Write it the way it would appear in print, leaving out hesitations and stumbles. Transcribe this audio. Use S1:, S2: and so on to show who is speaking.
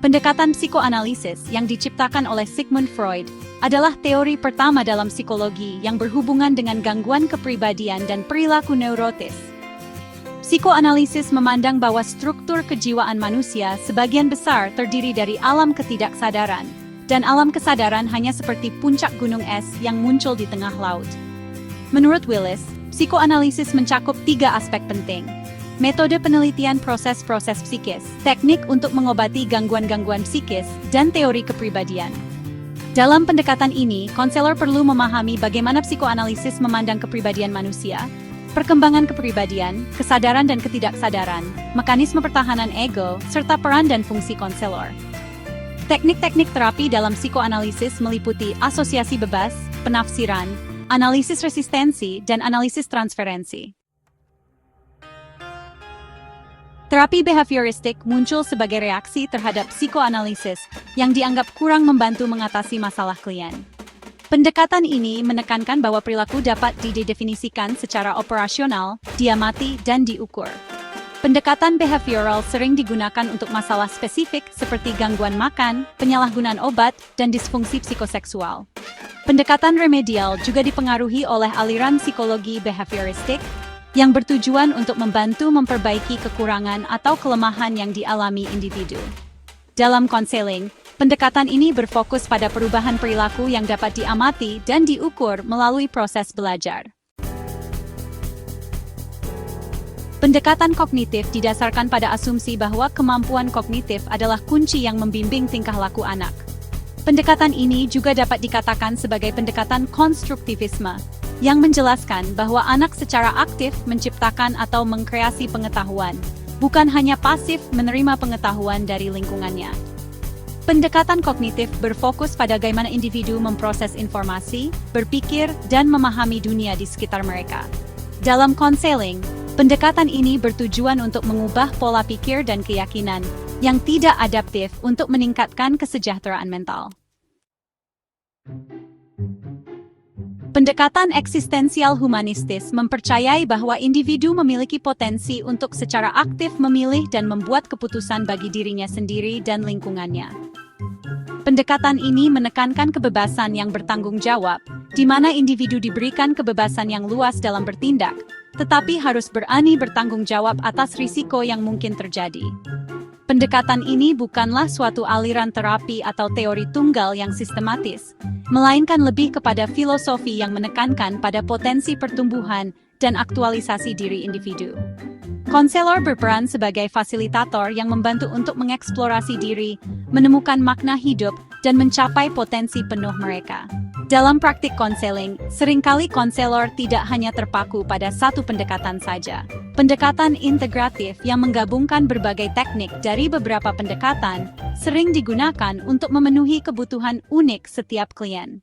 S1: Pendekatan psikoanalisis yang diciptakan oleh Sigmund Freud adalah teori pertama dalam psikologi yang berhubungan dengan gangguan kepribadian dan perilaku neurotis. Psikoanalisis memandang bahwa struktur kejiwaan manusia sebagian besar terdiri dari alam ketidaksadaran, dan alam kesadaran hanya seperti puncak gunung es yang muncul di tengah laut. Menurut Willis, psikoanalisis mencakup 3 aspek penting. Metode penelitian proses-proses psikis, teknik untuk mengobati gangguan-gangguan psikis, dan teori kepribadian. Dalam pendekatan ini, konselor perlu memahami bagaimana psikoanalisis memandang kepribadian manusia, perkembangan kepribadian, kesadaran dan ketidaksadaran, mekanisme pertahanan ego, serta peran dan fungsi konselor. Teknik-teknik terapi dalam psikoanalisis meliputi asosiasi bebas, penafsiran, analisis resistensi, dan analisis transferensi. Terapi behavioristik muncul sebagai reaksi terhadap psikoanalisis yang dianggap kurang membantu mengatasi masalah klien. Pendekatan ini menekankan bahwa perilaku dapat didefinisikan secara operasional, diamati, dan diukur. Pendekatan behavioral sering digunakan untuk masalah spesifik seperti gangguan makan, penyalahgunaan obat, dan disfungsi psikoseksual. Pendekatan remedial juga dipengaruhi oleh aliran psikologi behavioristik yang bertujuan untuk membantu memperbaiki kekurangan atau kelemahan yang dialami individu. Dalam konseling, pendekatan ini berfokus pada perubahan perilaku yang dapat diamati dan diukur melalui proses belajar. Pendekatan kognitif didasarkan pada asumsi bahwa kemampuan kognitif adalah kunci yang membimbing tingkah laku anak. Pendekatan ini juga dapat dikatakan sebagai pendekatan konstruktivisme, yang menjelaskan bahwa anak secara aktif menciptakan atau mengkreasi pengetahuan, bukan hanya pasif menerima pengetahuan dari lingkungannya. Pendekatan kognitif berfokus pada bagaimana individu memproses informasi, berpikir, dan memahami dunia di sekitar mereka. Dalam konseling, pendekatan ini bertujuan untuk mengubah pola pikir dan keyakinan yang tidak adaptif untuk meningkatkan kesejahteraan mental. Pendekatan eksistensial humanistis mempercayai bahwa individu memiliki potensi untuk secara aktif memilih dan membuat keputusan bagi dirinya sendiri dan lingkungannya. Pendekatan ini menekankan kebebasan yang bertanggung jawab, di mana individu diberikan kebebasan yang luas dalam bertindak, tetapi harus berani bertanggung jawab atas risiko yang mungkin terjadi. Pendekatan ini bukanlah suatu aliran terapi atau teori tunggal yang sistematis, melainkan lebih kepada filosofi yang menekankan pada potensi pertumbuhan dan aktualisasi diri individu. Konselor berperan sebagai fasilitator yang membantu untuk mengeksplorasi diri, menemukan makna hidup, dan mencapai potensi penuh mereka. Dalam praktik konseling, seringkali konselor tidak hanya terpaku pada satu pendekatan saja. Pendekatan integratif yang menggabungkan berbagai teknik dari beberapa pendekatan sering digunakan untuk memenuhi kebutuhan unik setiap klien.